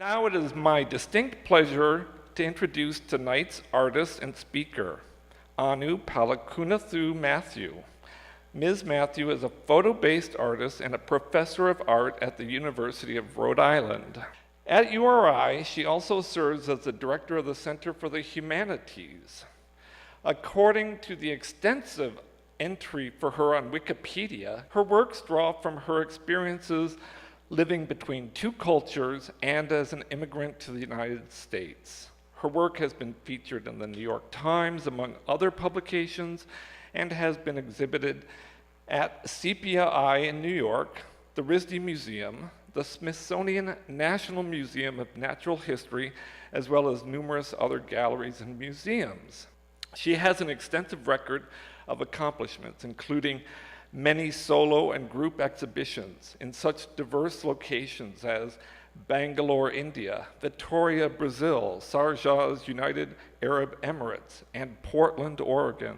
Now it is my distinct pleasure to introduce tonight's artist and speaker, Annu Palakunnathu Matthew. Ms. Mathew is a photo-based artist and a professor of art at the University of Rhode Island. At URI, she also serves as the director of the Center for the Humanities. According to the extensive entry for her on Wikipedia, her works draw from her experiences living between two cultures and as an immigrant to the United States. Her work has been featured in the New York Times, among other publications, and has been exhibited at Sepia Eye in New York, the RISD Museum, the Smithsonian National Museum of Natural History, as well as numerous other galleries and museums. She has an extensive record of accomplishments, including many solo and group exhibitions in such diverse locations as Bangalore, India, Victoria, Brazil, Sharjah's United Arab Emirates, and Portland, Oregon.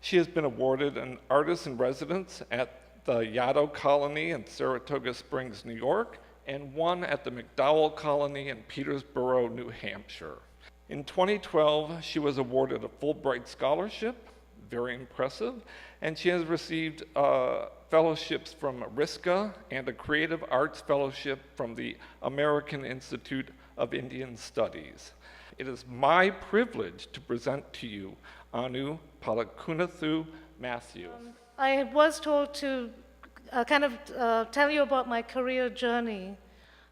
She has been awarded an artist in residence at the Yaddo Colony in Saratoga Springs, New York, and one at the MacDowell Colony in Peterborough, New Hampshire. In 2012, she was awarded a Fulbright Scholarship, very impressive, and she has received fellowships from RISCA and a Creative Arts Fellowship from the American Institute of Indian Studies. It is my privilege to present to you Annu Palakunnathu Matthew. I was told to tell you about my career journey.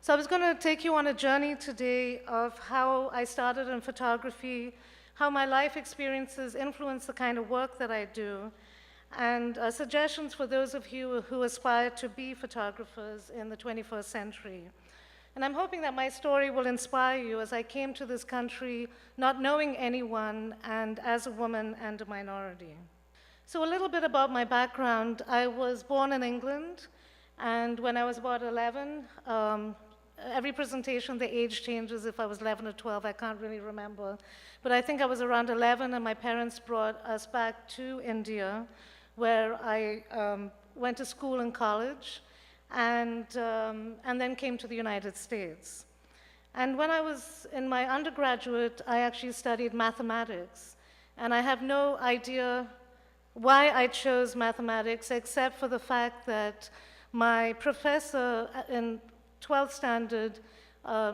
So I was going to take you on a journey today of how I started in photography, how my life experiences influence the kind of work that I do, and suggestions for those of you who aspire to be photographers in the 21st century. And I'm hoping that my story will inspire you as I came to this country not knowing anyone and as a woman and a minority. So a little bit about my background. I was born in England, and when I was about 11, every presentation, the age changes. If I was 11 or 12, I can't really remember. But I think I was around 11, and my parents brought us back to India, where I went to school and college, and then came to the United States. And when I was in my undergraduate, I actually studied mathematics. And I have no idea why I chose mathematics, except for the fact that my professor in 12th standard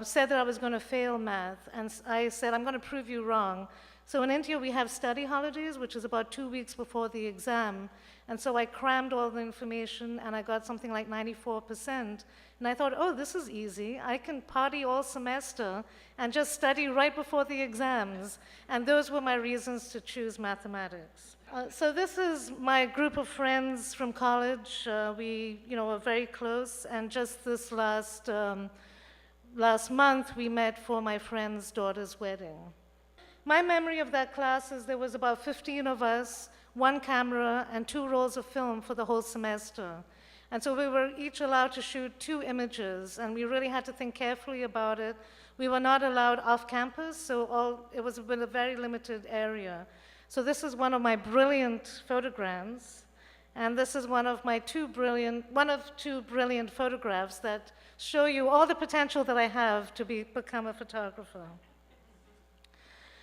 said that I was going to fail math, and I said, I'm going to prove you wrong. So in India, we have study holidays, which is about 2 weeks before the exam, and so I crammed all the information, and I got something like 94%, and I thought, oh, this is easy. I can party all semester and just study right before the exams, and those were my reasons to choose mathematics. So this is my group of friends from college. We, were very close, and just this last month, we met for my friend's daughter's wedding. My memory of that class is there was about 15 of us, 1 camera, and 2 rolls of film for the whole semester. And so we were each allowed to shoot 2 images, and we really had to think carefully about it. We were not allowed off campus, so it was in a very limited area. So this is one of my brilliant photograms, and this is one of 2 brilliant photographs that show you all the potential that I have to become a photographer.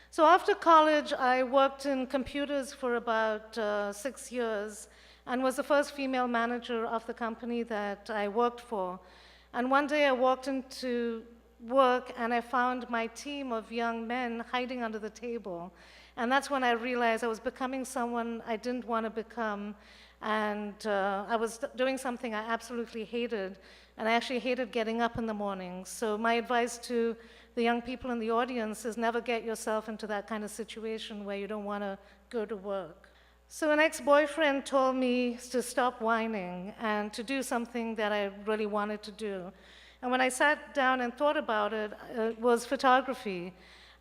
So after college, I worked in computers for about 6 years and was the first female manager of the company that I worked for. And one day I walked into work and I found my team of young men hiding under the table. And that's when I realized I was becoming someone I didn't want to become, and I was doing something I absolutely hated, and I actually hated getting up in the morning. So my advice to the young people in the audience is never get yourself into that kind of situation where you don't want to go to work. So an ex-boyfriend told me to stop whining and to do something that I really wanted to do. And when I sat down and thought about it, it was photography.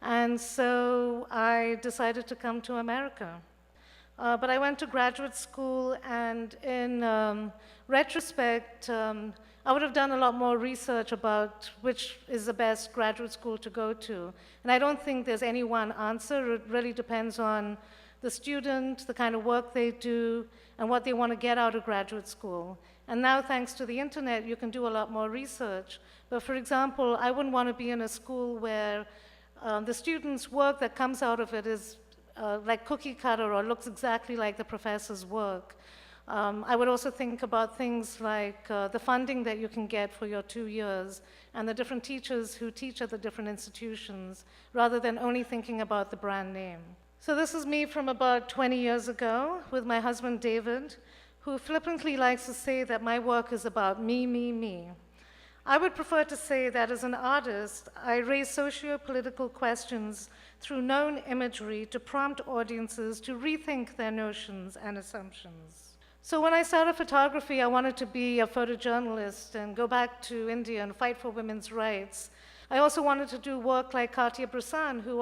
And so I decided to come to America. But I went to graduate school, and in retrospect, I would have done a lot more research about which is the best graduate school to go to. And I don't think there's any one answer. It really depends on the student, the kind of work they do, and what they want to get out of graduate school. And now, thanks to the internet, you can do a lot more research. But for example, I wouldn't want to be in a school where the student's work that comes out of it is like cookie cutter or looks exactly like the professor's work. I would also think about things like the funding that you can get for your 2 years and the different teachers who teach at the different institutions, rather than only thinking about the brand name. So this is me from about 20 years ago with my husband David, who flippantly likes to say that my work is about me, me, me. I would prefer to say that as an artist, I raise socio-political questions through known imagery to prompt audiences to rethink their notions and assumptions. So when I started photography, I wanted to be a photojournalist and go back to India and fight for women's rights. I also wanted to do work like Cartier-Bresson, who,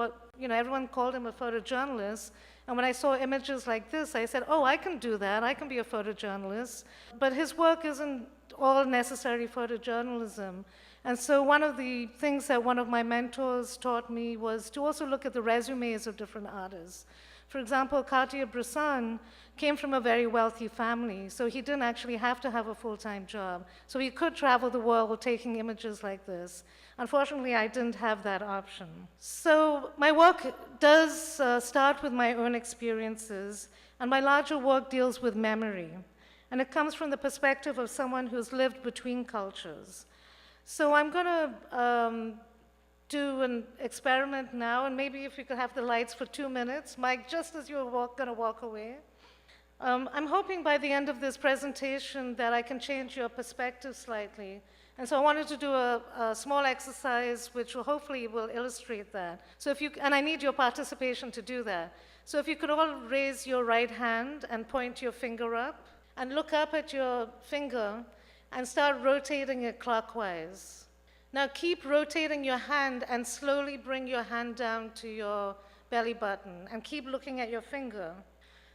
everyone called him a photojournalist. And when I saw images like this, I said, oh, I can do that. I can be a photojournalist. But his work isn't all necessary photojournalism. And so one of the things that one of my mentors taught me was to also look at the resumes of different artists. For example, Cartier-Bresson came from a very wealthy family, so he didn't actually have to have a full-time job. So he could travel the world taking images like this. Unfortunately, I didn't have that option. So my work does start with my own experiences, and my larger work deals with memory. And it comes from the perspective of someone who's lived between cultures. So I'm going to do an experiment now, and maybe if you could have the lights for 2 minutes, Mike, just as you're going to walk away. I'm hoping by the end of this presentation that I can change your perspective slightly. And so I wanted to do a small exercise which hopefully will illustrate that. So and I need your participation to do that. So if you could all raise your right hand and point your finger up, and look up at your finger and start rotating it clockwise. Now keep rotating your hand and slowly bring your hand down to your belly button and keep looking at your finger.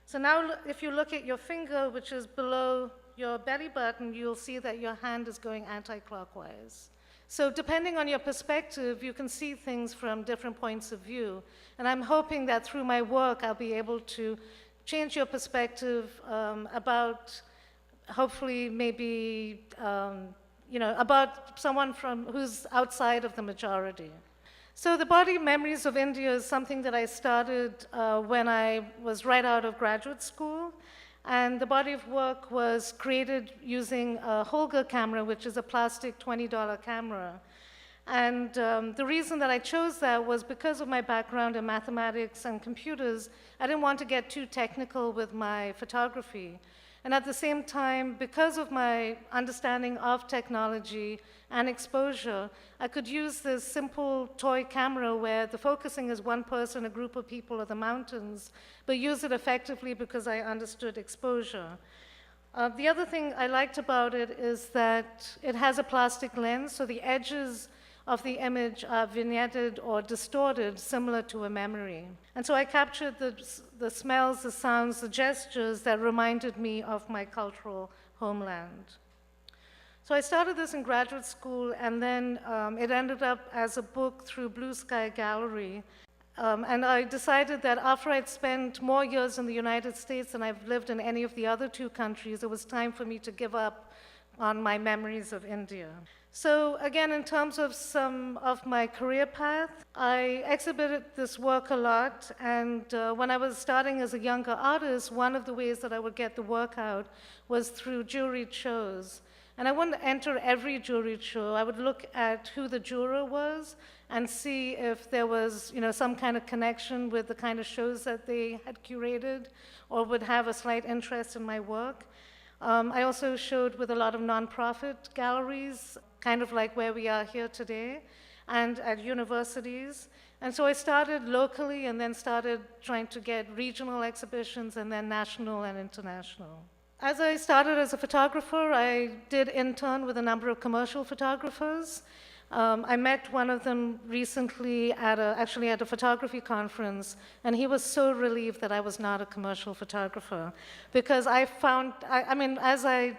So now if you look at your finger, which is below your belly button, you'll see that your hand is going anti-clockwise. So depending on your perspective, you can see things from different points of view. And I'm hoping that through my work, I'll be able to change your perspective about, hopefully, maybe, about someone who's outside of the majority. So the Body Memories of India is something that I started when I was right out of graduate school. And the body of work was created using a Holga camera, which is a plastic $20 camera. And the reason that I chose that was because of my background in mathematics and computers. I didn't want to get too technical with my photography. And at the same time, because of my understanding of technology and exposure, I could use this simple toy camera where the focusing is one person, a group of people, or the mountains, but use it effectively because I understood exposure. The other thing I liked about it is that it has a plastic lens, so the edges of the image are vignetted or distorted, similar to a memory. And so I captured the smells, the sounds, the gestures that reminded me of my cultural homeland. So I started this in graduate school, and then it ended up as a book through Blue Sky Gallery. And I decided that after I'd spent more years in the United States than I've lived in any of the other 2 countries, it was time for me to give up on my memories of India. So again, in terms of some of my career path, I exhibited this work a lot, and when I was starting as a younger artist, one of the ways that I would get the work out was through juried shows. And I wouldn't enter every juried show. I would look at who the juror was and see if there was, some kind of connection with the kind of shows that they had curated or would have a slight interest in my work. I also showed with a lot of nonprofit galleries, kind of like where we are here today, and at universities. And so I started locally and then started trying to get regional exhibitions and then national and international. As I started as a photographer, I did intern with a number of commercial photographers. I met one of them recently actually at a photography conference, and he was so relieved that I was not a commercial photographer, because I found, as I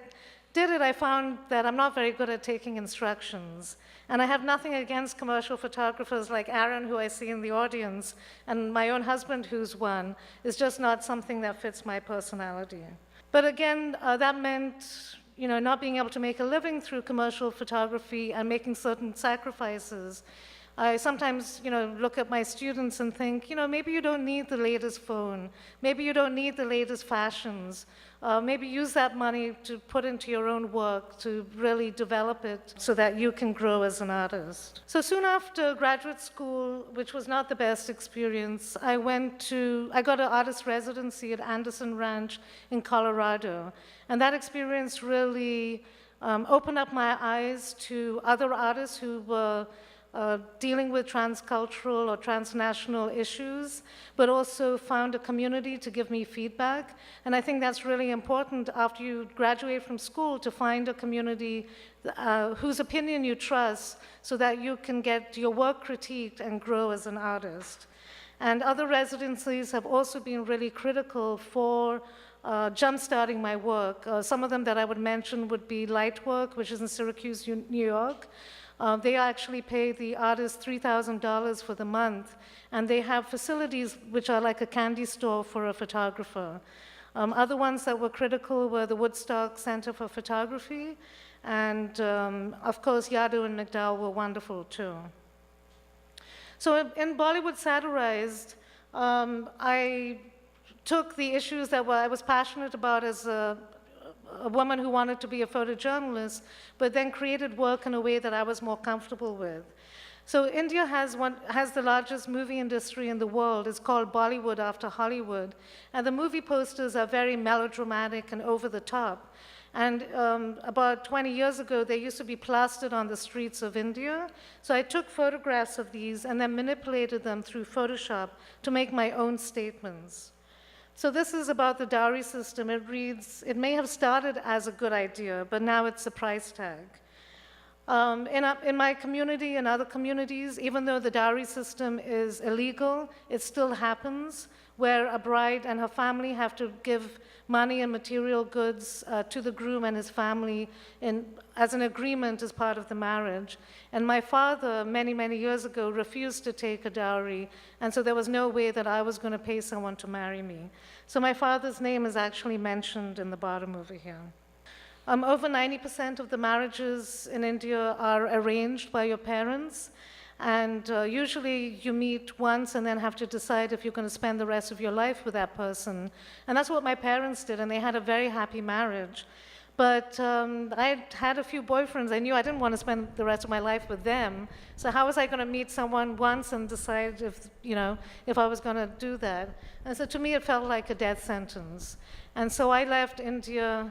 did it, I found that I'm not very good at taking instructions. And I have nothing against commercial photographers like Aaron, who I see in the audience, and my own husband, who's one. It's just not something that fits my personality. But again, that meant not being able to make a living through commercial photography and making certain sacrifices. I sometimes, look at my students and think, maybe you don't need the latest phone. Maybe you don't need the latest fashions. Maybe use that money to put into your own work to really develop it so that you can grow as an artist. So soon after graduate school, which was not the best experience, I got an artist residency at Anderson Ranch in Colorado. And that experience really opened up my eyes to other artists who were dealing with transcultural or transnational issues, but also found a community to give me feedback. And I think that's really important after you graduate from school, to find a community whose opinion you trust so that you can get your work critiqued and grow as an artist. And other residencies have also been really critical for jump-starting my work. Some of them that I would mention would be Lightwork, which is in Syracuse, New York. They actually pay the artist $3,000 for the month, and they have facilities which are like a candy store for a photographer. Other ones that were critical were the Woodstock Center for Photography, and of course, Yadu and MacDowell were wonderful too. So in Bollywood Satirized, I took the issues that I was passionate about as a woman who wanted to be a photojournalist, but then created work in a way that I was more comfortable with. So India has the largest movie industry in the world. It's called Bollywood after Hollywood. And the movie posters are very melodramatic and over the top. And about 20 years ago, they used to be plastered on the streets of India. So I took photographs of these and then manipulated them through Photoshop to make my own statements. So this is about the dowry system. It reads, "It may have started as a good idea, but now it's a price tag." In my community and other communities, even though the dowry system is illegal, it still happens, where a bride and her family have to give money and material goods to the groom and his family as an agreement as part of the marriage. And my father, many, many years ago, refused to take a dowry, and so there was no way that I was going to pay someone to marry me. So my father's name is actually mentioned in the bottom over here. Over 90% of the marriages in India are arranged by your parents. And usually you meet once and then have to decide if you're going to spend the rest of your life with that person. And that's what my parents did, and they had a very happy marriage. But I had a few boyfriends. I knew I didn't want to spend the rest of my life with them. So how was I going to meet someone once and decide if I was going to do that? And so to me, it felt like a death sentence. And so I left India,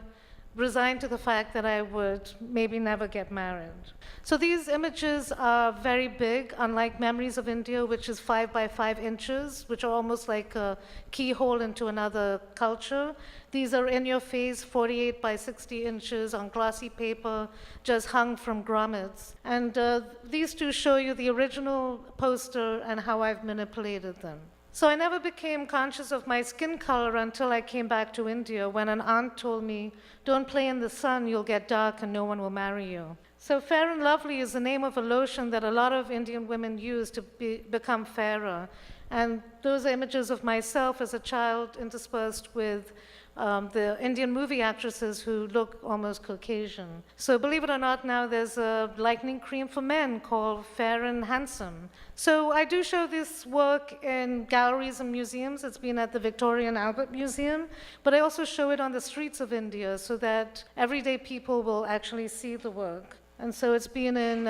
resigned to the fact that I would maybe never get married. So these images are very big, unlike Memories of India, which is 5 by 5 inches, which are almost like a keyhole into another culture. These are in your face, 48 by 60 inches on glossy paper, just hung from grommets. And these two show you the original poster and how I've manipulated them. So I never became conscious of my skin color until I came back to India, when an aunt told me, "Don't play in the sun, you'll get dark and no one will marry you." So Fair and Lovely is the name of a lotion that a lot of Indian women use to become fairer. And those are images of myself as a child interspersed with the Indian movie actresses who look almost Caucasian. So believe it or not, now there's a lightening cream for men called Fair and Handsome. So I do show this work in galleries and museums. It's been at the Victoria and Albert Museum, but I also show it on the streets of India so that everyday people will actually see the work. And so it's been in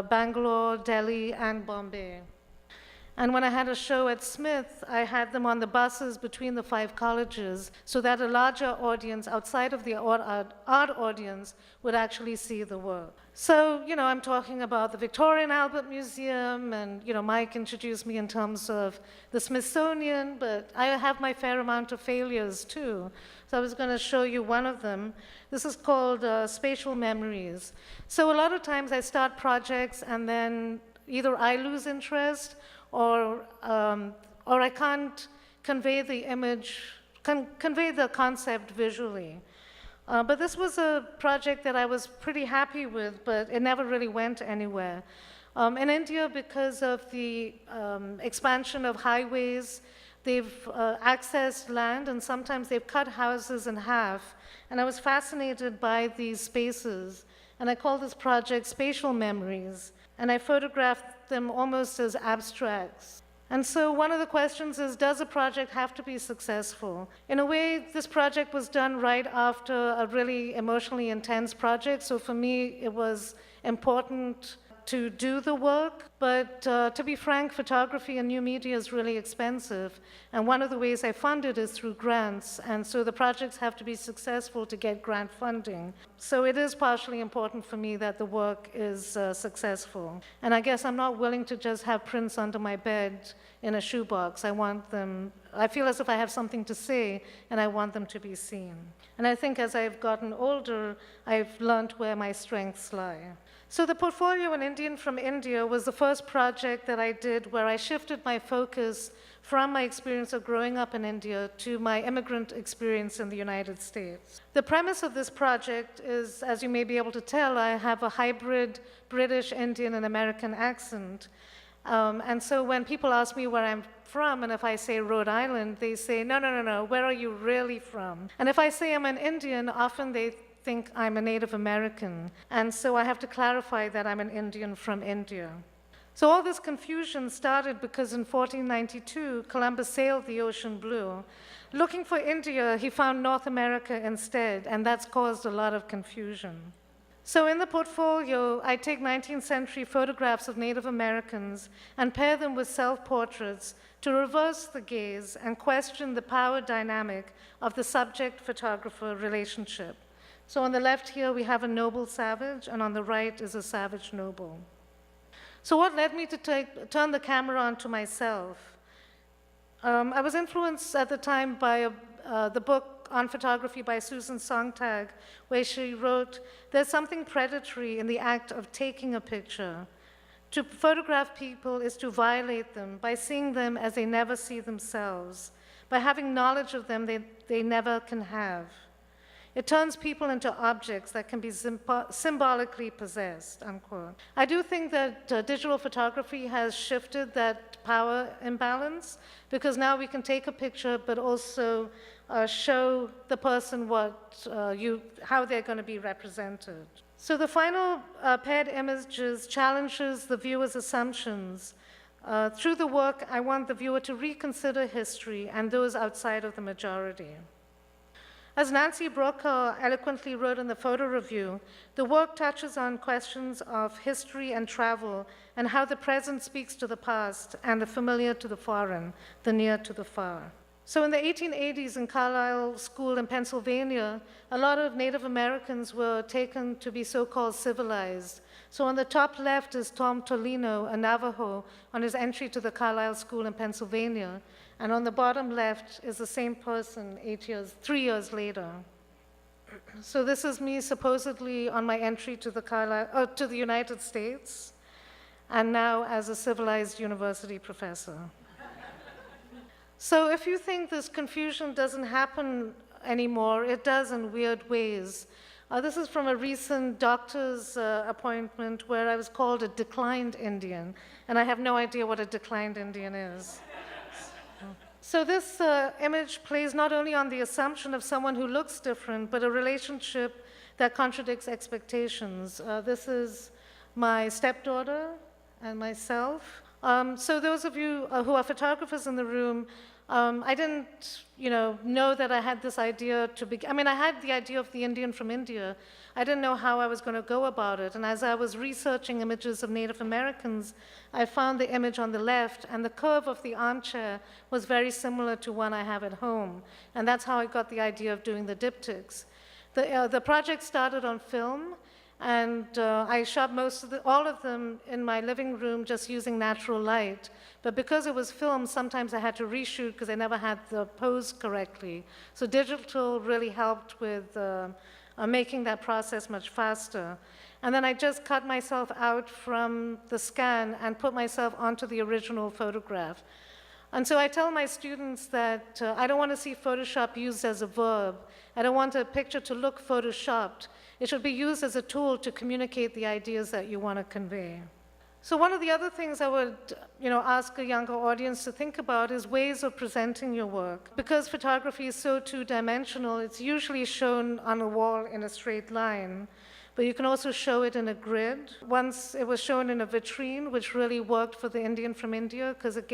Bangalore, Delhi, and Bombay. And when I had a show at Smith, I had them on the buses between the 5 colleges so that a larger audience outside of the art audience would actually see the work. So, I'm talking about the Victoria and Albert Museum, and, Mike introduced me in terms of the Smithsonian, but I have my fair amount of failures too. So I was going to show you one of them. This is called Spatial Memories. So a lot of times I start projects and then either I lose interest or I can't convey the image, convey the concept visually. But this was a project that I was pretty happy with, but it never really went anywhere. In India, because of the expansion of highways, they've accessed land, and sometimes they've cut houses in half. And I was fascinated by these spaces, and I call this project Spatial Memories, and I photographed them almost as abstracts. And so one of the questions is, does a project have to be successful? In a way, this project was done right after a really emotionally intense project, so for me, it was important to do the work, but to be frank, photography and new media is really expensive, and one of the ways I fund it is through grants, and so the projects have to be successful to get grant funding. So it is partially important for me that the work is successful, and I guess I'm not willing to just have prints under my bed in a shoebox. I feel as if I have something to say, and I want them to be seen. And I think as I've gotten older, I've learned where my strengths lie. So the portfolio in Indian from India was the first project that I did where I shifted my focus from my experience of growing up in India to my immigrant experience in the United States. The premise of this project is, as you may be able to tell, I have a hybrid British, Indian, and American accent. And so when people ask me where I'm from, and if I say Rhode Island, they say, no, where are you really from? And if I say I'm an Indian, often they think I'm a Native American. And so I have to clarify that I'm an Indian from India. So all this confusion started because in 1492, Columbus sailed the ocean blue. Looking for India, he found North America instead, and that's caused a lot of confusion. So in the portfolio, I take 19th century photographs of Native Americans and pair them with self-portraits to reverse the gaze and question the power dynamic of the subject-photographer relationship. So on the left here, we have a noble savage, and on the right is a savage noble. So what led me to turn the camera onto myself? I was influenced at the time by the book on photography by Susan Sontag, where she wrote, "There's something predatory in the act of taking a picture. To photograph people is to violate them by seeing them as they never see themselves, by having knowledge of them they never can have. It turns people into objects that can be symbolically possessed," unquote. I do think that digital photography has shifted that power imbalance, because now we can take a picture but also show the person how they're going to be represented. So the final paired images challenges the viewer's assumptions. Through the work, I want the viewer to reconsider history and those outside of the majority. As Nancy Brokaw eloquently wrote in the photo review, the work touches on questions of history and travel and how the present speaks to the past and the familiar to the foreign, the near to the far. So in the 1880s in Carlisle School in Pennsylvania, a lot of Native Americans were taken to be so-called civilized. So on the top left is Tom Tolino, a Navajo, on his entry to the Carlisle School in Pennsylvania. And on the bottom left is the same person 3 years later. So this is me supposedly on my entry to the United States, and now as a civilized university professor. So if you think this confusion doesn't happen anymore, it does in weird ways. This is from a recent doctor's appointment where I was called a declined Indian, and I have no idea what a declined Indian is. So this image plays not only on the assumption of someone who looks different, but a relationship that contradicts expectations. This is my stepdaughter and myself. So those of you who are photographers in the room, I didn't, know that I had this idea to begin. I had the idea of the Indian from India. I didn't know how I was going to go about it. And as I was researching images of Native Americans, I found the image on the left, and the curve of the armchair was very similar to one I have at home. And that's how I got the idea of doing the diptychs. The project started on film, and I shot all of them in my living room just using natural light. But because it was film, sometimes I had to reshoot because I never had the pose correctly. So digital really helped with making that process much faster. And then I just cut myself out from the scan and put myself onto the original photograph. And so I tell my students that I don't want to see Photoshop used as a verb. I don't want a picture to look photoshopped. It should be used as a tool to communicate the ideas that you want to convey. So one of the other things I would ask a younger audience to think about is ways of presenting your work. Because photography is so two-dimensional, it's usually shown on a wall in a straight line. But you can also show it in a grid. Once it was shown in a vitrine, which really worked for the Indian from India because it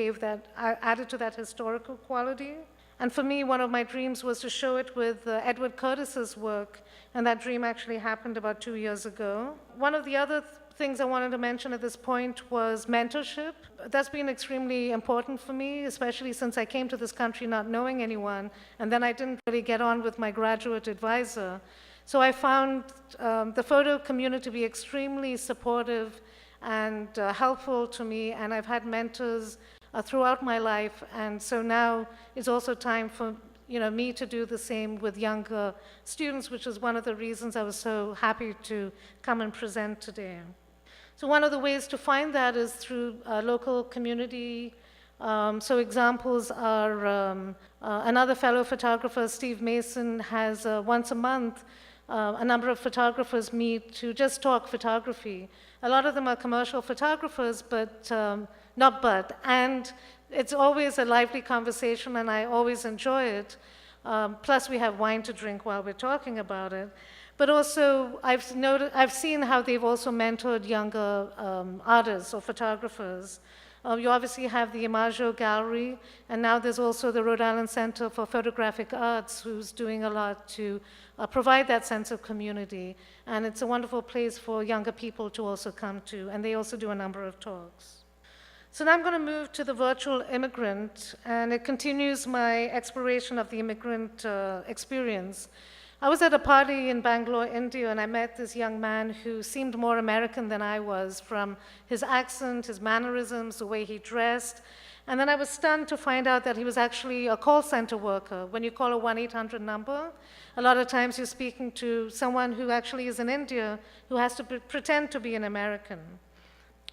added to that historical quality. And for me, one of my dreams was to show it with Edward Curtis's work, and that dream actually happened about 2 years ago. One of the other things I wanted to mention at this point was mentorship. That's been extremely important for me, especially since I came to this country not knowing anyone, and then I didn't really get on with my graduate advisor. So I found the photo community to be extremely supportive and helpful to me, and I've had mentors throughout my life, and so now it's also time for me to do the same with younger students, which is one of the reasons I was so happy to come and present today. So one of the ways to find that is through local community. So examples are another fellow photographer, Steve Mason, has once a month a number of photographers meet to just talk photography. A lot of them are commercial photographers, and it's always a lively conversation, and I always enjoy it. Plus, we have wine to drink while we're talking about it. But also, I've seen how they've also mentored younger artists or photographers. You obviously have the IMAGO Gallery, and now there's also the Rhode Island Center for Photographic Arts, who's doing a lot to provide that sense of community. And it's a wonderful place for younger people to also come to, and they also do a number of talks. So now I'm going to move to the virtual immigrant, and it continues my exploration of the immigrant experience. I was at a party in Bangalore, India, and I met this young man who seemed more American than I was, from his accent, his mannerisms, the way he dressed. And then I was stunned to find out that he was actually a call center worker. When you call a 1-800 number, a lot of times you're speaking to someone who actually is in India, who has to pretend to be an American.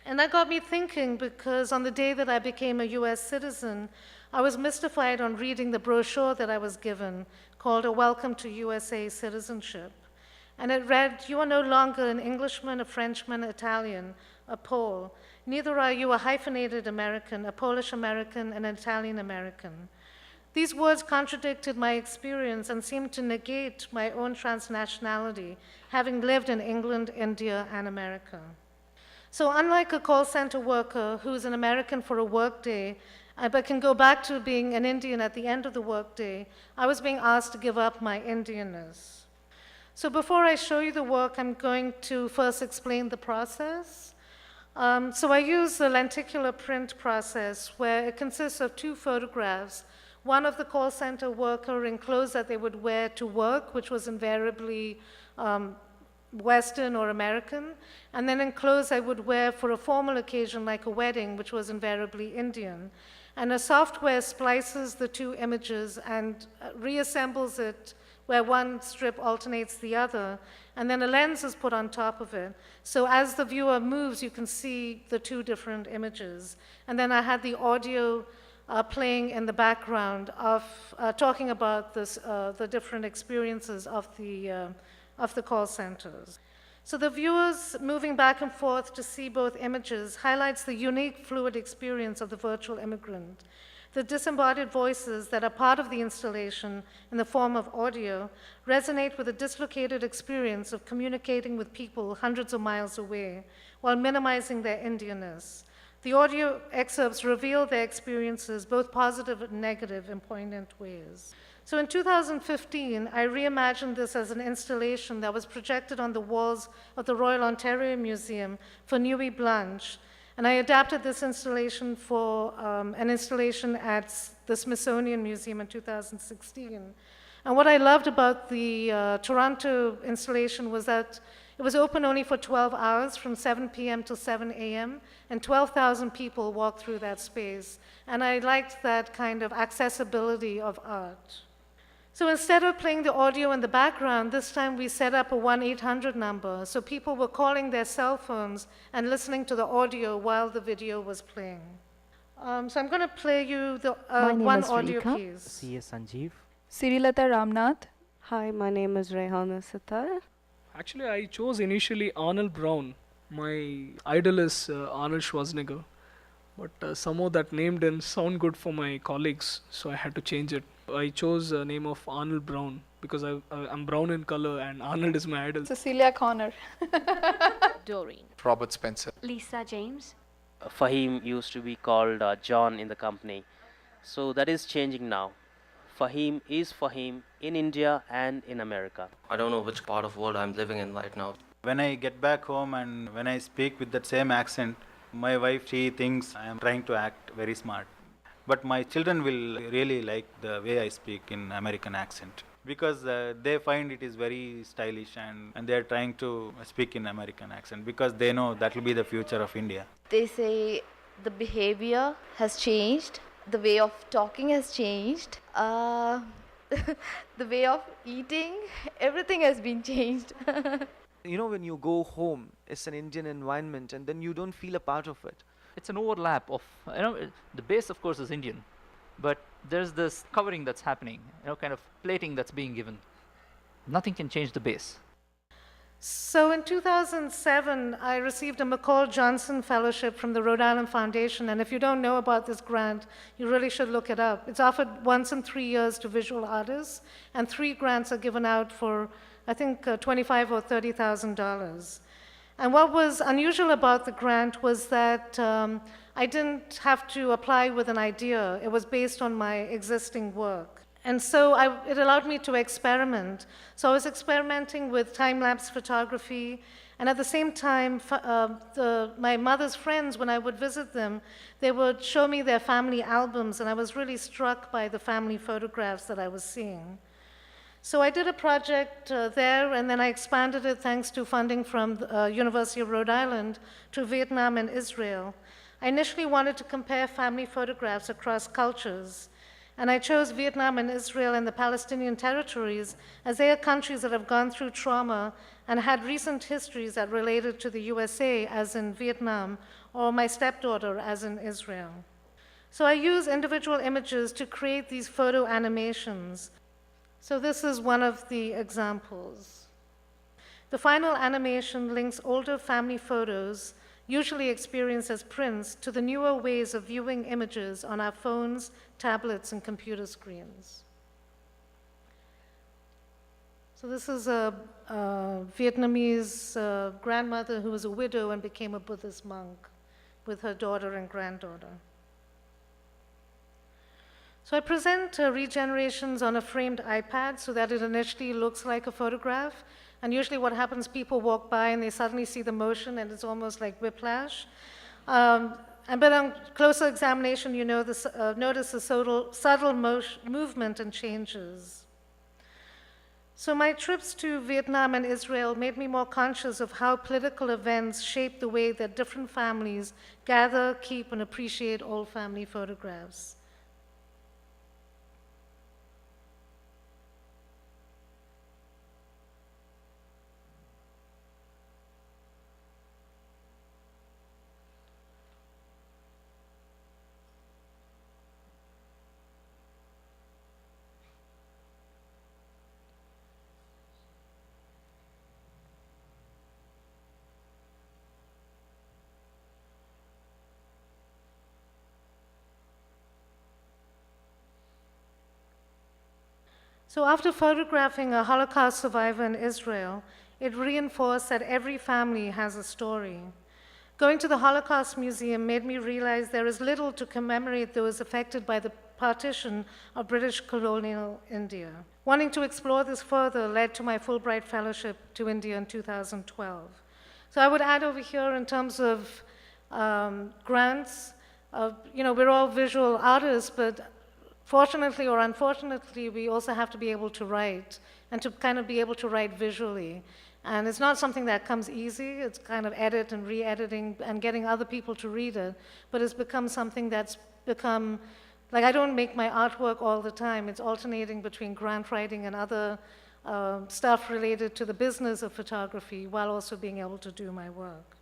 And that got me thinking, because on the day that I became a US citizen, I was mystified on reading the brochure that I was given called A Welcome to USA Citizenship. And it read, "You are no longer an Englishman, a Frenchman, Italian, a Pole. Neither are you a hyphenated American, a Polish American, and an Italian American." These words contradicted my experience and seemed to negate my own transnationality, having lived in England, India, and America. So unlike a call center worker who's an American for a workday, but can go back to being an Indian at the end of the workday, I was being asked to give up my Indianness. So before I show you the work, I'm going to first explain the process. So I use the lenticular print process, where it consists of 2 photographs, one of the call center worker in clothes that they would wear to work, which was invariably Western or American, and then in clothes I would wear for a formal occasion like a wedding, which was invariably Indian. And a software splices the 2 images and reassembles it where one strip alternates the other, and then a lens is put on top of it. So as the viewer moves, you can see the 2 different images. And then I had the audio playing in the background of talking about the different experiences of the call centers. So the viewers moving back and forth to see both images highlights the unique fluid experience of the virtual immigrant. The disembodied voices that are part of the installation in the form of audio resonate with a dislocated experience of communicating with people hundreds of miles away while minimizing their Indianness. The audio excerpts reveal their experiences, both positive and negative, in poignant ways. So in 2015, I reimagined this as an installation that was projected on the walls of the Royal Ontario Museum for Nuit Blanche. And I adapted this installation for an installation at the Smithsonian Museum in 2016. And what I loved about the Toronto installation was that it was open only for 12 hours, from 7 p.m. to 7 a.m., and 12,000 people walked through that space. And I liked that kind of accessibility of art. So instead of playing the audio in the background, this time we set up a 1-800 number, so people were calling their cell phones and listening to the audio while the video was playing. So I'm going to play you the My name one is audio Rekha. piece. C.S. Sanjeev. Sirilata Ramnath. Hi, my name is Rehana Sitar. Actually, I chose initially Arnold Brown. My idol is Arnold Schwarzenegger. But somehow that name didn't sound good for my colleagues, so I had to change it. I chose the name of Arnold Brown because I'm brown in color and Arnold is my idol. Cecilia Connor. Doreen. Robert Spencer. Lisa James. Fahim used to be called John in the company. So that is changing now. Fahim is Fahim in India and in America. I don't know which part of the world I'm living in right now. When I get back home and when I speak with that same accent, my wife, she thinks I am trying to act very smart. But my children will really like the way I speak in American accent because they find it is very stylish and they are trying to speak in American accent because they know that will be the future of India. They say the behavior has changed, the way of talking has changed, the way of eating, everything has been changed. You know, when you go home, it's an Indian environment and then you don't feel a part of it. It's an overlap of, the base of course is Indian, but there's this covering that's happening, kind of plating that's being given. Nothing can change the base. So in 2007, I received a McCall Johnson Fellowship from the Rhode Island Foundation, and if you don't know about this grant, you really should look it up. It's offered once in 3 years to visual artists, and 3 grants are given out for, I think, $25,000 or $30,000. And what was unusual about the grant was that I didn't have to apply with an idea. It was based on my existing work. And so it allowed me to experiment. So I was experimenting with time-lapse photography, and at the same time, my mother's friends, when I would visit them, they would show me their family albums, and I was really struck by the family photographs that I was seeing. So I did a project there, and then I expanded it thanks to funding from the University of Rhode Island to Vietnam and Israel. I initially wanted to compare family photographs across cultures, and I chose Vietnam and Israel and the Palestinian territories as they are countries that have gone through trauma and had recent histories that related to the USA, as in Vietnam, or my stepdaughter, as in Israel. So I use individual images to create these photo animations. So this is one of the examples. The final animation links older family photos, usually experienced as prints, to the newer ways of viewing images on our phones, tablets, and computer screens. So this is a Vietnamese grandmother who was a widow and became a Buddhist monk with her daughter and granddaughter. So I present regenerations on a framed iPad so that it initially looks like a photograph. And usually what happens, people walk by and they suddenly see the motion and it's almost like whiplash. But on closer examination, you notice the subtle movement and changes. So my trips to Vietnam and Israel made me more conscious of how political events shape the way that different families gather, keep, and appreciate old family photographs. So after photographing a Holocaust survivor in Israel, it reinforced that every family has a story. Going to the Holocaust Museum made me realize there is little to commemorate those affected by the partition of British colonial India. Wanting to explore this further led to my Fulbright Fellowship to India in 2012. So I would add over here in terms of grants, we're all visual artists, but fortunately or unfortunately, we also have to be able to write and to kind of be able to write visually. And it's not something that comes easy. It's kind of edit and re-editing and getting other people to read it. But it's become something that's become, like I don't make my artwork all the time. It's alternating between grant writing and other stuff related to the business of photography while also being able to do my work.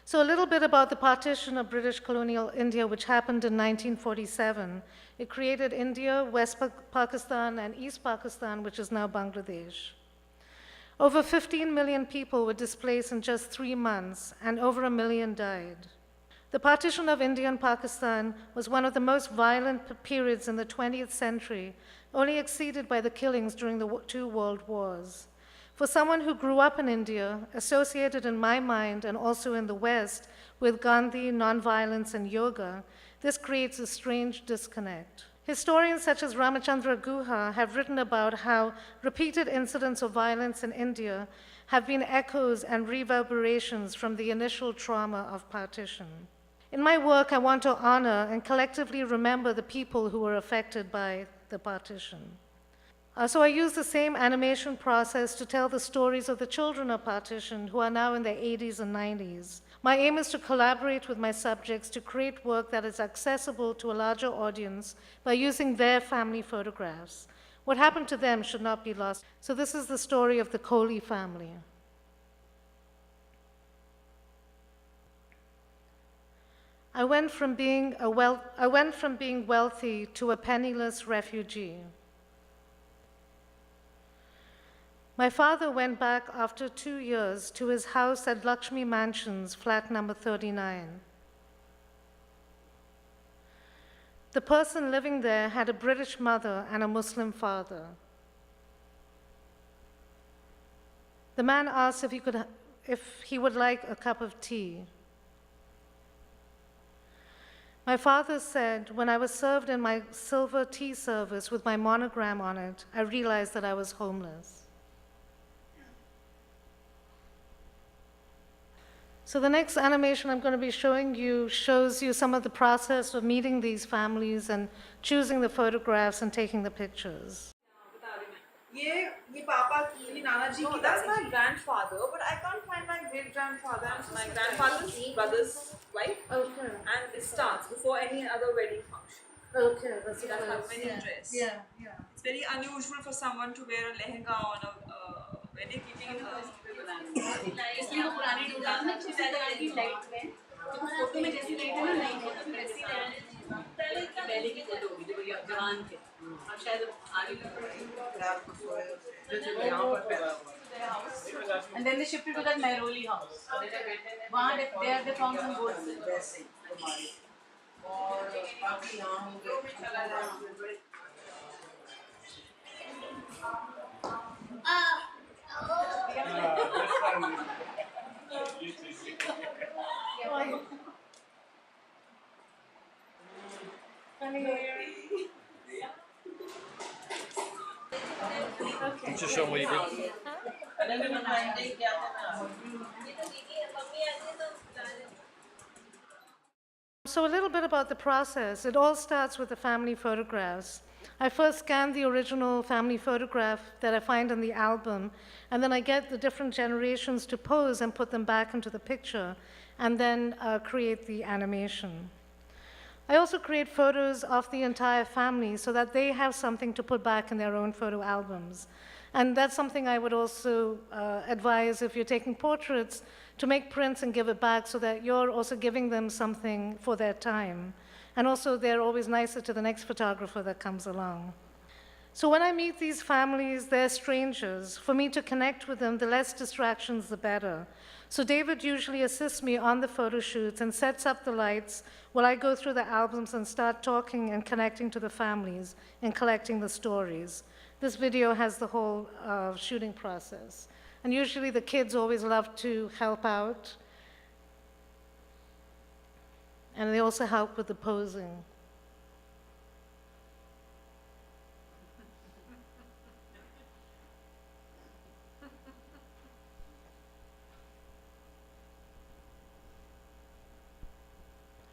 So a little bit about the partition of British colonial India, which happened in 1947. It created India, West Pakistan, and East Pakistan, which is now Bangladesh. Over 15 million people were displaced in just 3 months, and over 1 million died. The partition of India and Pakistan was one of the most violent periods in the 20th century, only exceeded by the killings during the 2 world wars. For someone who grew up in India, associated in my mind and also in the West with Gandhi, nonviolence, and yoga, this creates a strange disconnect. Historians such as Ramachandra Guha have written about how repeated incidents of violence in India have been echoes and reverberations from the initial trauma of partition. In my work, I want to honor and collectively remember the people who were affected by the partition. So I use the same animation process to tell the stories of the children of partition who are now in their 80s and 90s. My aim is to collaborate with my subjects to create work that is accessible to a larger audience by using their family photographs. What happened to them should not be lost. So this is the story of the Kohli family. I went from being wealthy to a penniless refugee. My father went back after 2 years to his house at Lakshmi Mansions, flat number 39. The person living there had a British mother and a Muslim father. The man asked if he would like a cup of tea. My father said, when I was served in my silver tea service with my monogram on it, I realized that I was homeless. So the next animation I'm going to be showing you shows you some of the process of meeting these families and choosing the photographs and taking the pictures. That's my grandfather, but I can't find my great grandfather. My grandfather's brother's wife. Okay. And it starts before any other wedding function. Okay, that's how wedding dress. Yeah. It's very unusual for someone to wear a lehenga on a wedding. इसलिए वो पुरानी दुकान में अच्छी ज़्यादा आती light में तो फोटो में जैसी लाइट है ना नहीं होता वैसी पहले की फोटो होगी जो जवान के और शायद आगे and then they shifted to that Mairoli house. वहाँ they found some gold. और बाकी यहाँ हो गए Just show me what you did. So a little bit about the process. It all starts with the family photographs. I first scan the original family photograph that I find in the album, and then I get the different generations to pose and put them back into the picture, and then create the animation. I also create photos of the entire family so that they have something to put back in their own photo albums. And that's something I would also advise if you're taking portraits, to make prints and give it back so that you're also giving them something for their time. And also, they're always nicer to the next photographer that comes along. So when I meet these families, they're strangers. For me to connect with them, the less distractions, the better. So David usually assists me on the photo shoots and sets up the lights while I go through the albums and start talking and connecting to the families and collecting the stories. This video has the whole shooting process. And usually the kids always love to help out. And they also help with the posing.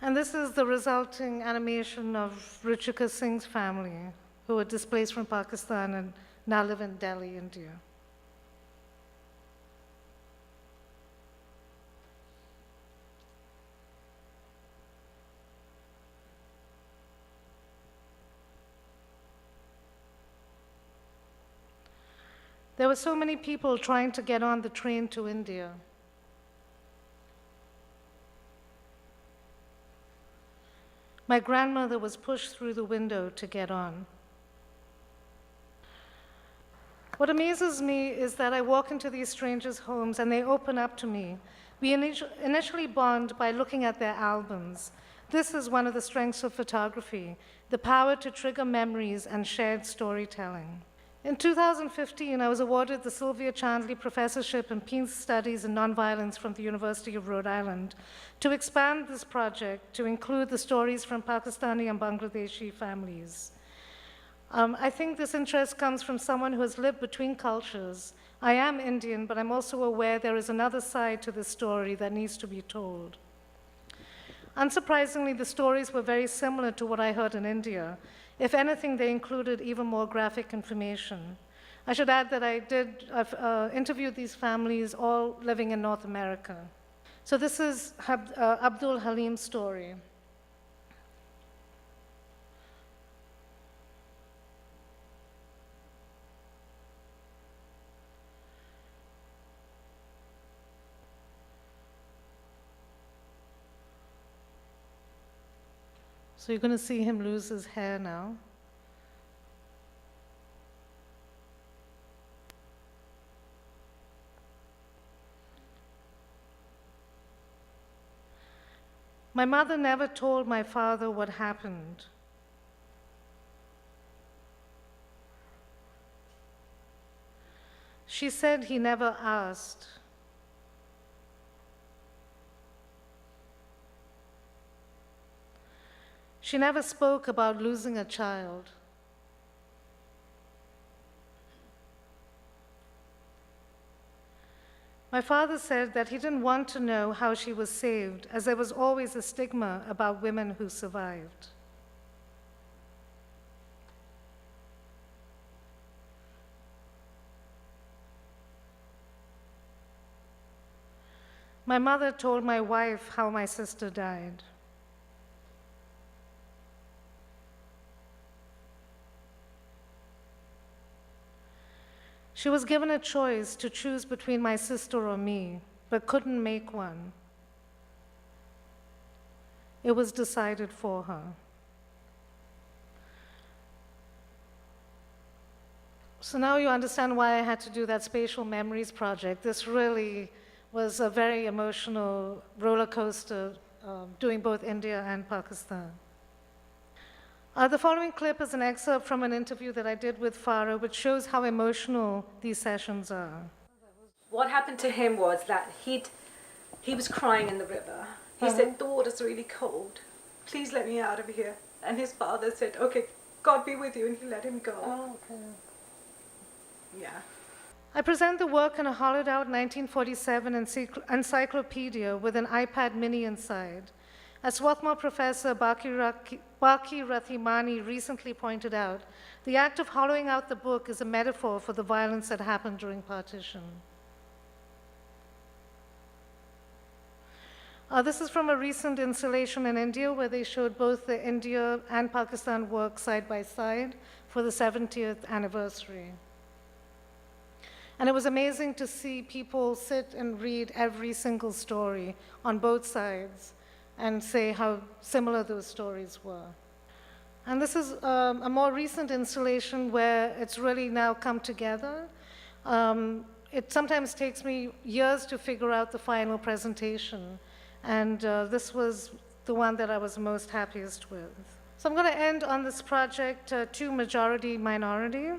And this is the resulting animation of Ruchika Singh's family, who were displaced from Pakistan and now live in Delhi, India. There were so many people trying to get on the train to India. My grandmother was pushed through the window to get on. What amazes me is that I walk into these strangers' homes and they open up to me. We initially bond by looking at their albums. This is one of the strengths of photography, the power to trigger memories and shared storytelling. In 2015, I was awarded the Sylvia Chandley Professorship in Peace Studies and Nonviolence from the University of Rhode Island to expand this project to include the stories from Pakistani and Bangladeshi families. I think this interest comes from someone who has lived between cultures. I am Indian, but I'm also aware there is another side to this story that needs to be told. Unsurprisingly, the stories were very similar to what I heard in India. If anything, they included even more graphic information. I should add that I've interviewed these families all living in North America. So this is Abdul Halim's story. So you're going to see him lose his hair now. My mother never told my father what happened. She said he never asked. She never spoke about losing a child. My father said that he didn't want to know how she was saved, as there was always a stigma about women who survived. My mother told my wife how my sister died. She was given a choice to choose between my sister or me, but couldn't make one. It was decided for her. So now you understand why I had to do that Spatial Memories project. This really was a very emotional roller coaster, doing both India and Pakistan. The following clip is an excerpt from an interview that I did with Farah, which shows how emotional these sessions are. What happened to him was that he was crying in the river. He said, "The water's really cold. Please let me out of here." And his father said, "Okay, God be with you," and he let him go. Oh, okay. Yeah. I present the work in a hollowed-out 1947 encyclopedia with an iPad mini inside. As Swarthmore professor Baki Rathimani recently pointed out, the act of hollowing out the book is a metaphor for the violence that happened during partition. This is from a recent installation in India where they showed both the India and Pakistan work side by side for the 70th anniversary. And it was amazing to see people sit and read every single story on both sides and say how similar those stories were. And this is a more recent installation where it's really now come together. It sometimes takes me years to figure out the final presentation, and this was the one that I was most happiest with. So I'm going to end on this project, to majority-minority.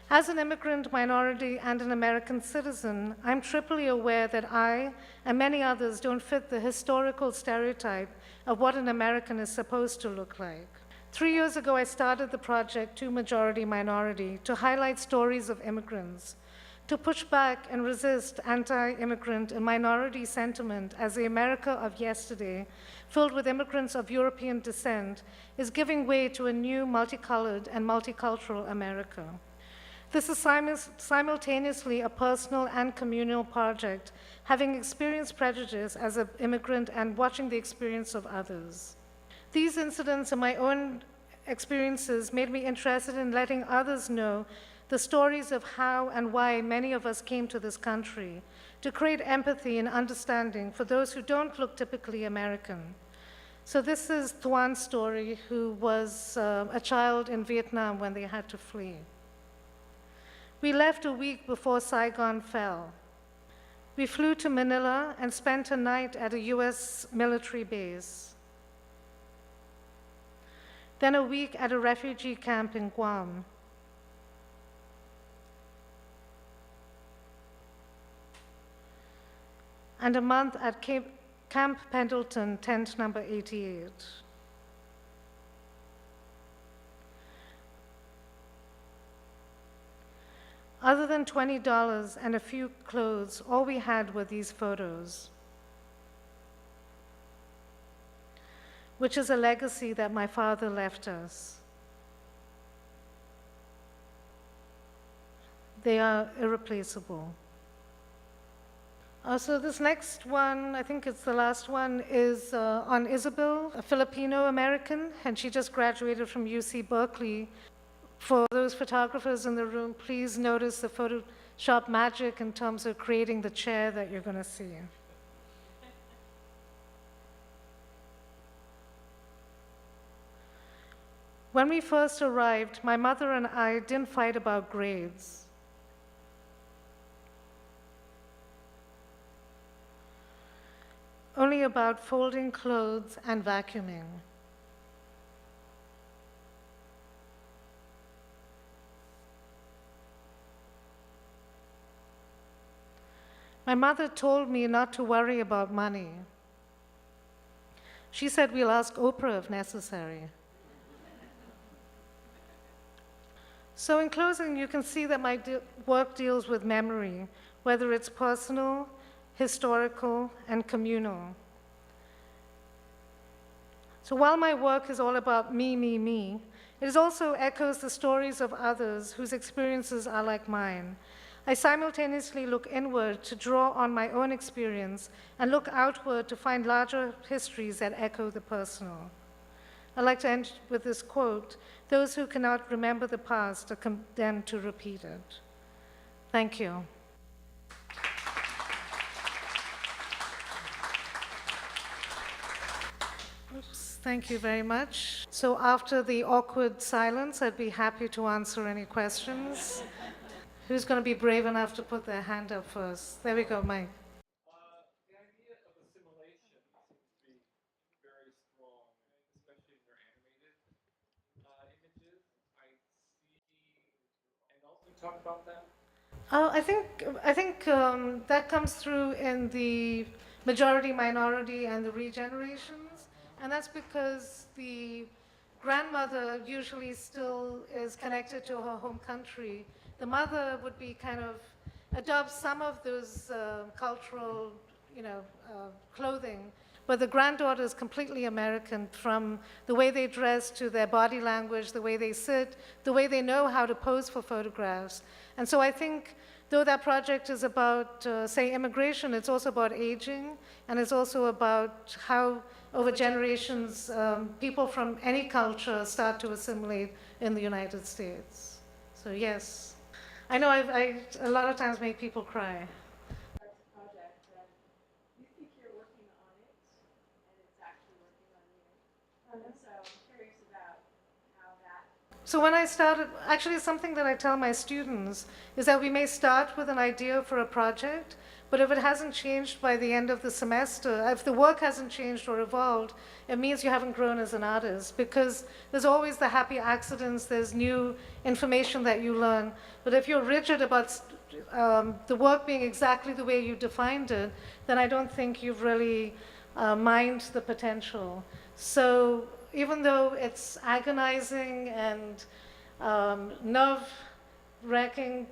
As an immigrant minority and an American citizen, I'm triply aware that I and many others don't fit the historical stereotype of what an American is supposed to look like. 3 years ago, I started the project To Majority Minority to highlight stories of immigrants, to push back and resist anti-immigrant and minority sentiment as the America of yesterday, filled with immigrants of European descent, is giving way to a new multicolored and multicultural America. This is simultaneously a personal and communal project, having experienced prejudice as an immigrant and watching the experience of others. These incidents and my own experiences made me interested in letting others know the stories of how and why many of us came to this country, to create empathy and understanding for those who don't look typically American. So this is Thuan's story, who was a child in Vietnam when they had to flee. We left a week before Saigon fell. We flew to Manila and spent a night at a US military base. Then a week at a refugee camp in Guam. And a month at Camp Pendleton, tent number 88. Other than $20 and a few clothes, all we had were these photos, which is a legacy that my father left us. They are irreplaceable. So this next one, I think it's the last one, is on Isabel, a Filipino-American, and she just graduated from UC Berkeley. For those photographers in the room, please notice the Photoshop magic in terms of creating the chair that you're going to see. When we first arrived, my mother and I didn't fight about grades. Only about folding clothes and vacuuming. My mother told me not to worry about money. She said we'll ask Oprah if necessary. So in closing, you can see that my work deals with memory, whether it's personal, historical, and communal. So while my work is all about me, it also echoes the stories of others whose experiences are like mine. I simultaneously look inward to draw on my own experience and look outward to find larger histories that echo the personal. I'd like to end with this quote: "Those who cannot remember the past are condemned to repeat it." Thank you. Oops, thank you very much. So after the awkward silence, I'd be happy to answer any questions. Who's going to be brave enough to put their hand up first? There we go, Mike. The idea of assimilation seems to be very strong, especially in your animated images. I see, and also talk about that. I think that comes through in the majority, minority, and the regenerations, and that's because the grandmother usually still is connected to her home country. The mother would be kind of adopt some of those cultural, clothing, but the granddaughter is completely American, from the way they dress to their body language, the way they sit, the way they know how to pose for photographs. And so I think, though that project is about, say, immigration, it's also about aging, and it's also about how, over generations, people from any culture start to assimilate in the United States. So yes. I know I a lot of times make people cry. Project that you think you're working on it, and it's actually working on you. And so I'm curious about how that. So when I started, actually something that I tell my students is that we may start with an idea for a project, but if it hasn't changed by the end of the semester, if the work hasn't changed or evolved, it means you haven't grown as an artist, because there's always the happy accidents, there's new information that you learn. But if you're rigid about the work being exactly the way you defined it, then I don't think you've really mined the potential. So even though it's agonizing and nerve-wracking,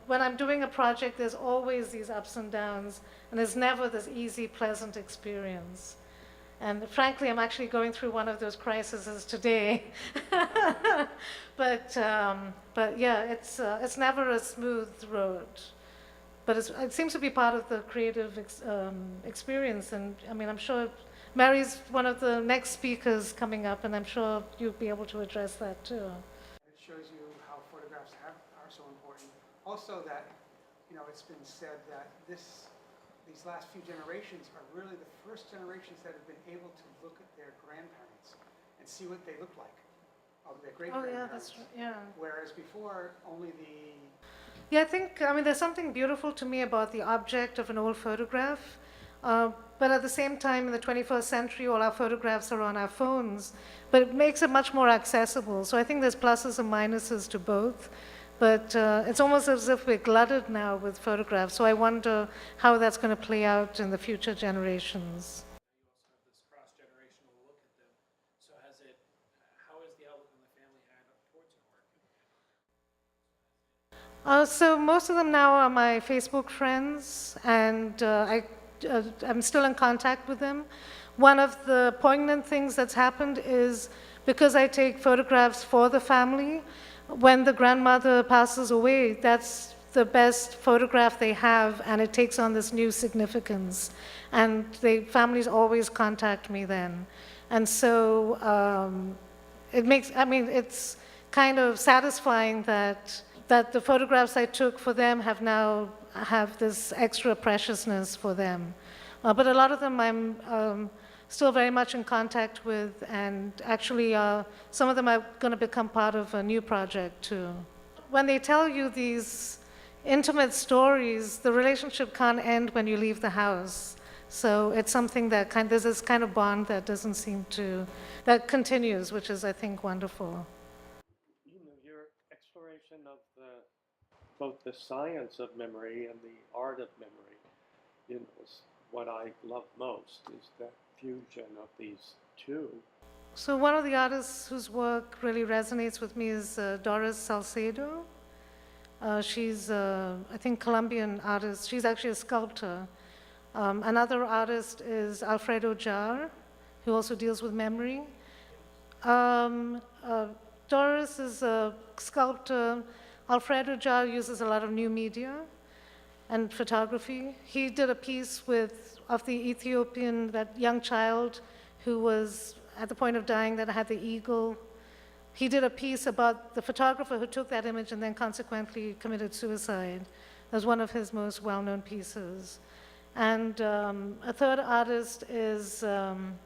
when I'm doing a project, there's always these ups and downs, and there's never this easy, pleasant experience. And frankly, I'm actually going through one of those crises today. But yeah, it's never a smooth road. But it seems to be part of the creative experience. And I mean, I'm sure Mary's one of the next speakers coming up, and I'm sure you'll be able to address that too. It shows you how photographs are so important. Also that, it's been said that this these last few generations are really the first generations that have been able to look at their grandparents and see what they look like, of their great-grandparents. Oh yeah, that's true. Yeah. Whereas before, only the... Yeah, I mean, there's something beautiful to me about the object of an old photograph. But at the same time, in the 21st century, all our photographs are on our phones, but it makes it much more accessible. So I think there's pluses and minuses to both. But it's almost as if we're glutted now with photographs. So I wonder how that's going to play out in the future generations. this cross-generational look at them. So how has the outlook on the family had towards your work? So most of them now are my Facebook friends, and I'm still in contact with them. One of the poignant things that's happened is because I take photographs for the family, when the grandmother passes away, that's the best photograph they have, and it takes on this new significance. And families always contact me then. And so it's kind of satisfying that the photographs I took for them have this extra preciousness for them. But a lot of them I'm still very much in contact with, and actually some of them are going to become part of a new project too. When they tell you these intimate stories, the relationship can't end when you leave the house. So it's something that there's this kind of bond that that continues, which is, I think, wonderful. Your exploration of both the science of memory and the art of memory, is what I love most, is that fusion of these two. So one of the artists whose work really resonates with me is Doris Salcido. She's, I think, Colombian artist. She's actually a sculptor. Another artist is Alfredo Jar, who also deals with memory. Doris is a sculptor. Alfredo Jar uses a lot of new media and photography. He did a piece of the Ethiopian, that young child who was at the point of dying that had the eagle. He did a piece about the photographer who took that image and then consequently committed suicide. That was one of his most well-known pieces. And a third artist is, I'm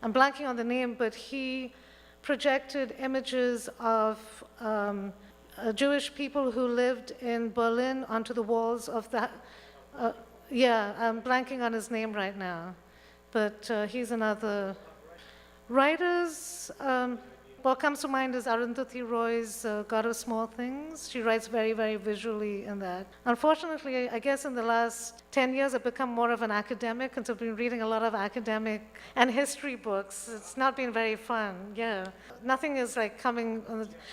blanking on the name, but he projected images of Jewish people who lived in Berlin onto the walls of the, I'm blanking on his name right now, but he's another. Writers, what comes to mind is Arundhati Roy's God of Small Things. She writes very, very visually in that. Unfortunately, I guess in the last 10 years, I've become more of an academic, and so I've been reading a lot of academic and history books. It's not been very fun, Nothing is like coming,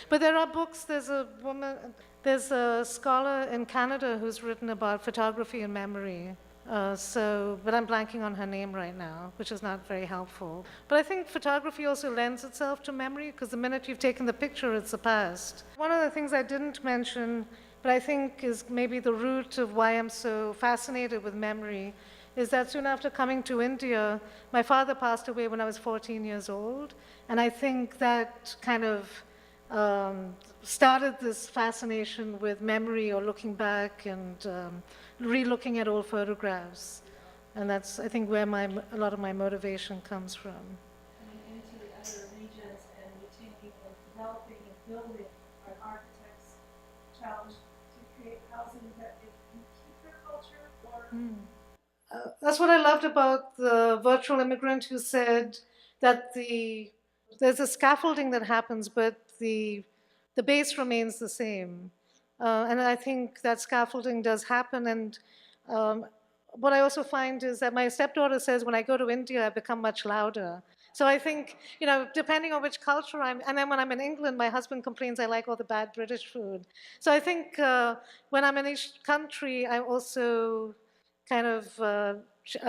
but there are books. There's a scholar in Canada who's written about photography and memory. But I'm blanking on her name right now, which is not very helpful. But I think photography also lends itself to memory, because the minute you've taken the picture, it's the past. One of the things I didn't mention, but I think is maybe the root of why I'm so fascinated with memory, is that soon after coming to India, my father passed away when I was 14 years old. And I think that kind of started this fascination with memory, or looking back and re-looking at old photographs. And that's, I think, where a lot of my motivation comes from. Into the other regions and between people developing and building, our architects challenged to create housing that they can keep their culture or... That's what I loved about the virtual immigrant, who said that there's a scaffolding that happens, but the base remains the same. And I think that scaffolding does happen. And what I also find is that my stepdaughter says when I go to India, I become much louder. So I think, depending on which culture and then when I'm in England, my husband complains I like all the bad British food. So I think when I'm in each country, I also kind of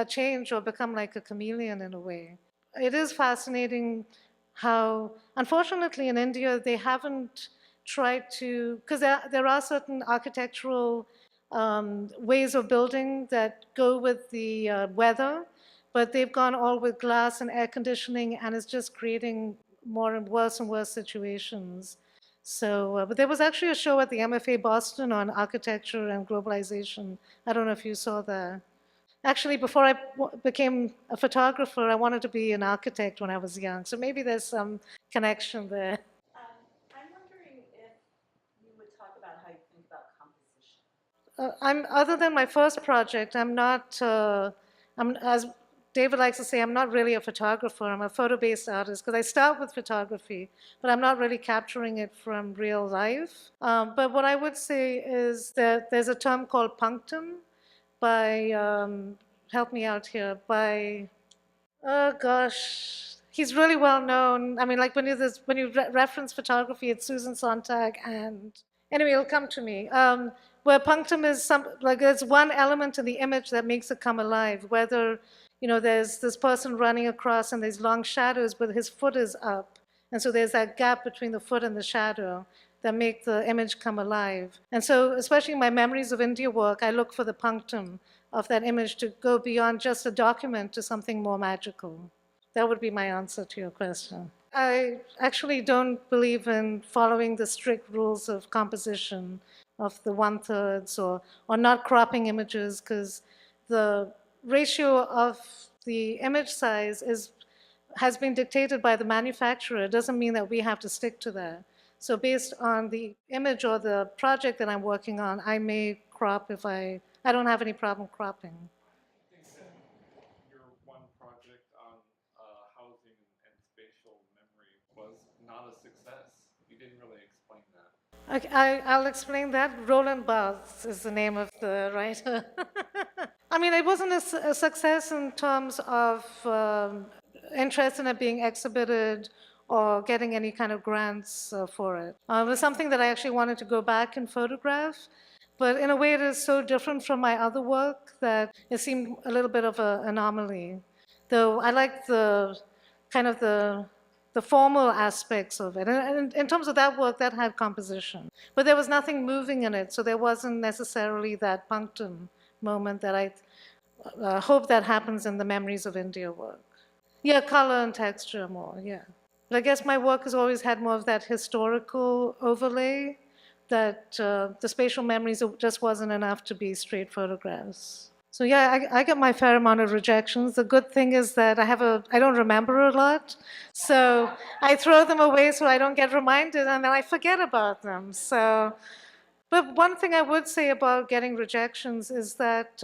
change or become like a chameleon in a way. It is fascinating how, unfortunately in India, they haven't tried to, because there are certain architectural ways of building that go with the weather, but they've gone all with glass and air conditioning, and it's just creating more and worse situations. So, but there was actually a show at the MFA Boston on architecture and globalization. I don't know if you saw that. Actually, before I became a photographer, I wanted to be an architect when I was young. So maybe there's some connection there. I'm wondering if you would talk about how you think about composition. Other than my first project, I'm not, as David likes to say, I'm not really a photographer. I'm a photo-based artist because I start with photography, but I'm not really capturing it from real life. But what I would say is that there's a term called punctum by, help me out here, by, oh gosh, he's really well known. I mean, like when you reference photography, it's Susan Sontag, and anyway, it'll come to me. Where punctum is there's one element in the image that makes it come alive. Whether there's this person running across and there's long shadows, but his foot is up, and so there's that gap between the foot and the shadow that make the image come alive. And so, especially in my Memories of India work, I look for the punctum of that image to go beyond just a document to something more magical. That would be my answer to your question. I actually don't believe in following the strict rules of composition of the 1/3 or not cropping images, because the ratio of the image size has been dictated by the manufacturer. It doesn't mean that we have to stick to that. So based on the image or the project that I'm working on, I may crop if I don't have any problem cropping. I think that your one project on housing and spatial memory was not a success. You didn't really explain that. Okay, I'll explain that. Roland Barthes is the name of the writer. I mean, it wasn't a success in terms of interest in it being exhibited or getting any kind of grants for it. It was something that I actually wanted to go back and photograph, but in a way it is so different from my other work that it seemed a little bit of an anomaly. Though I like the kind of the formal aspects of it. And in terms of that work, that had composition. But there was nothing moving in it, so there wasn't necessarily that punctum moment that I hope that happens in the Memories of India work. Yeah, color and texture more, yeah. But I guess my work has always had more of that historical overlay, that the spatial memories just wasn't enough to be straight photographs. So yeah, I get my fair amount of rejections. The good thing is that I don't remember a lot, so I throw them away so I don't get reminded, and then I forget about them. But one thing I would say about getting rejections is that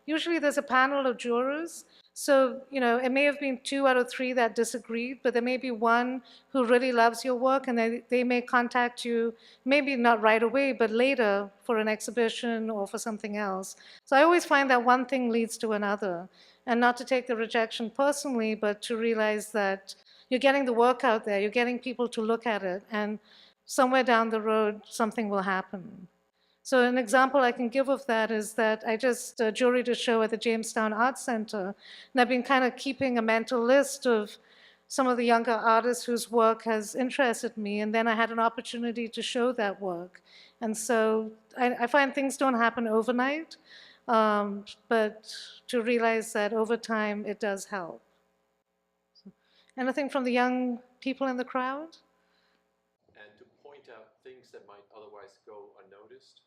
usually there's a panel of jurors. So, it may have been 2 out of 3 that disagreed, but there may be one who really loves your work, and they may contact you, maybe not right away, but later for an exhibition or for something else. So I always find that one thing leads to another, and not to take the rejection personally, but to realize that you're getting the work out there, you're getting people to look at it, and somewhere down the road, something will happen. So an example I can give of that is that I just juried a show at the Jamestown Arts Center, and I've been kind of keeping a mental list of some of the younger artists whose work has interested me, and then I had an opportunity to show that work. And so I find things don't happen overnight, but to realize that over time it does help. Anything from the young people in the crowd? And to point out things that might otherwise go unnoticed.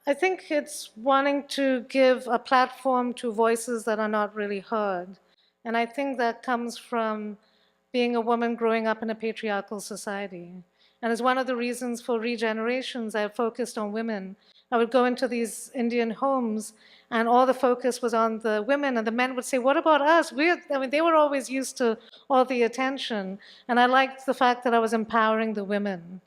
I think it's wanting to give a platform to voices that are not really heard. And I think that comes from being a woman growing up in a patriarchal society. And as one of the reasons for regenerations, I focused on women. I would go into these Indian homes, and all the focus was on the women, and the men would say, what about us? They were always used to all the attention. And I liked the fact that I was empowering the women.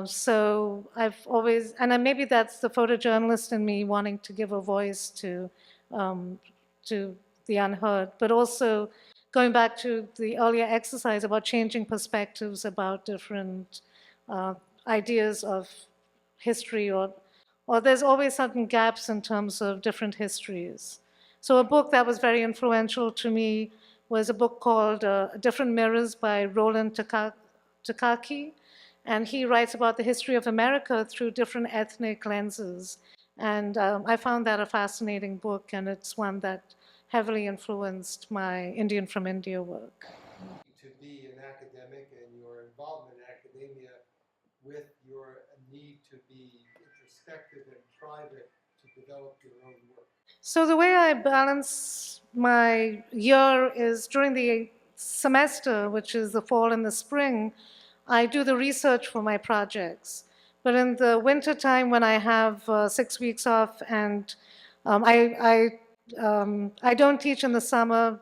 So I've always, and then maybe that's the photojournalist in me wanting to give a voice to the unheard, but also going back to the earlier exercise about changing perspectives about different ideas of history, or there's always certain gaps in terms of different histories. So a book that was very influential to me was a book called Different Mirrors by Roland Takaki. And he writes about the history of America through different ethnic lenses. And I found that a fascinating book, and it's one that heavily influenced my Indian from India work. To be an academic and your involvement in academia with your need to be expected and private to develop your own work? So the way I balance my year is during the semester, which is the fall and the spring, I do the research for my projects. But in the winter time, when I have 6 weeks off, and I don't teach in the summer,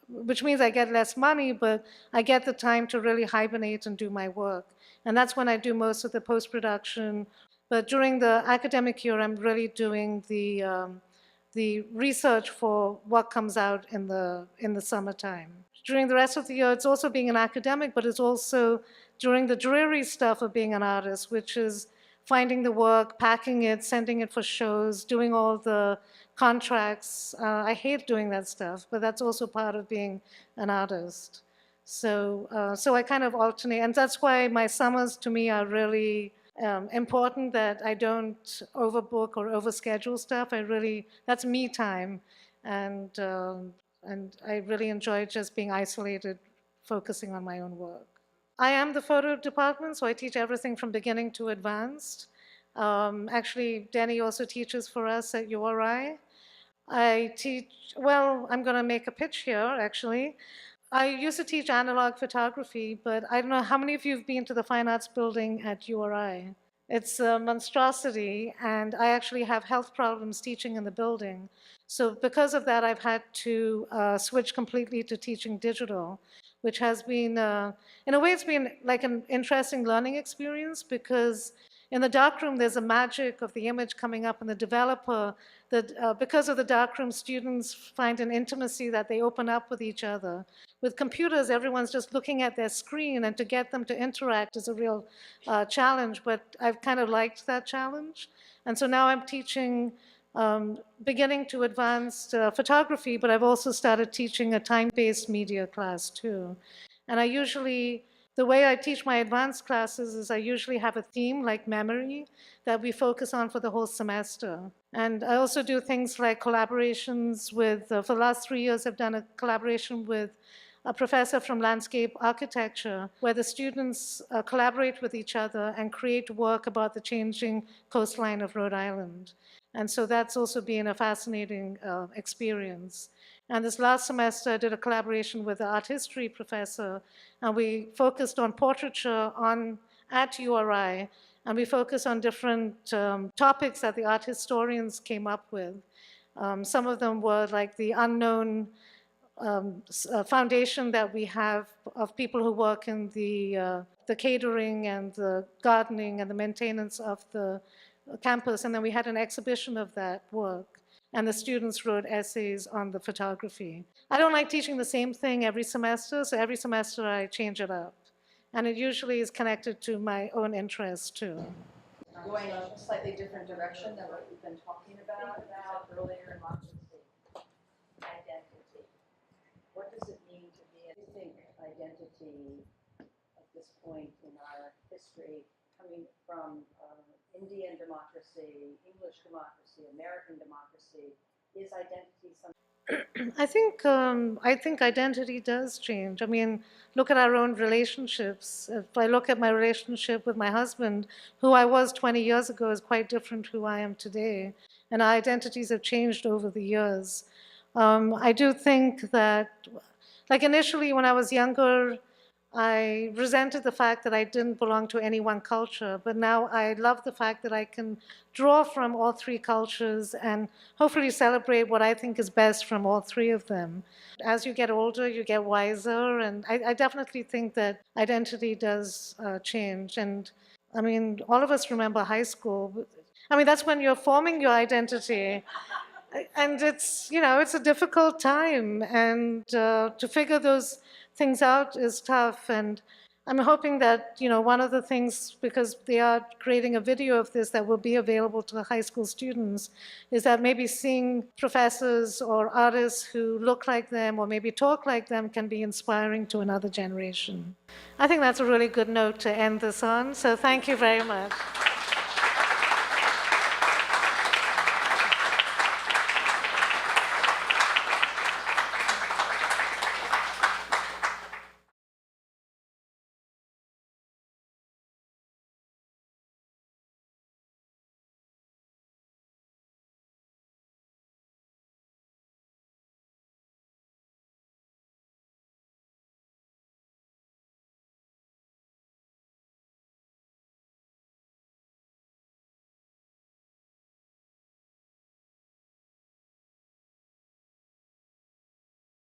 which means I get less money, but I get the time to really hibernate and do my work. And that's when I do most of the post-production. But during the academic year, I'm really doing the research for what comes out in the summertime. During the rest of the year, it's also being an academic, but it's also during the dreary stuff of being an artist, which is finding the work, packing it, sending it for shows, doing all the contracts. I hate doing that stuff, but that's also part of being an artist. So I kind of alternate, and that's why my summers to me are really important, that I don't overbook or overschedule stuff. That's me time, and I really enjoy just being isolated, focusing on my own work. I am the photo department, so I teach everything from beginning to advanced. Actually, Danny also teaches for us at URI. I teach, well, I'm going to make a pitch here, actually. I used to teach analog photography, but I don't know how many of you have been to the Fine Arts building at URI. It's a monstrosity, and I actually have health problems teaching in the building. So because of that, I've had to switch completely to teaching digital, which has been, in a way, it's been like an interesting learning experience, because in the darkroom, there's a magic of the image coming up, and the developer, that because of the darkroom, students find an intimacy that they open up with each other. With computers, everyone's just looking at their screen, and to get them to interact is a real challenge, but I've kind of liked that challenge. And so now I'm teaching beginning to advanced photography, but I've also started teaching a time-based media class too. And I usually, the way I teach my advanced classes is I usually have a theme like memory that we focus on for the whole semester. And I also do things like collaborations with, for the last 3 years, I've done a collaboration with a professor from landscape architecture, where the students collaborate with each other and create work about the changing coastline of Rhode Island. And so that's also been a fascinating experience. And this last semester, I did a collaboration with the art history professor, and we focused on portraiture at URI, and we focused on different topics that the art historians came up with. Some of them were like the unknown foundation that we have of people who work in the catering and the gardening and the maintenance of the campus, and then we had an exhibition of that work, and the students wrote essays on the photography. I don't like teaching the same thing every semester, so every semester I change it up, and it usually is connected to my own interests too. Going a slightly different direction than what we've been talking about earlier in democracy, identity. What does it mean to be, I think, identity at this point in our history, coming from Indian democracy, English democracy, American democracy, is identity something? I think identity does change. I mean, look at our own relationships. If I look at my relationship with my husband, who I was 20 years ago is quite different who I am today. And our identities have changed over the years. I do think that, like initially when I was younger, I resented the fact that I didn't belong to any one culture, but now I love the fact that I can draw from all three cultures and hopefully celebrate what I think is best from all three of them. As you get older, you get wiser, and I definitely think that identity does change. And I mean, all of us remember high school. I mean, that's when you're forming your identity. And it's, you know, it's a difficult time, and to figure those things out is tough. And I'm hoping that, you know, one of the things, because they are creating a video of this that will be available to the high school students, is that maybe seeing professors or artists who look like them or maybe talk like them can be inspiring to another generation. I think that's a really good note to end this on, so thank you very much.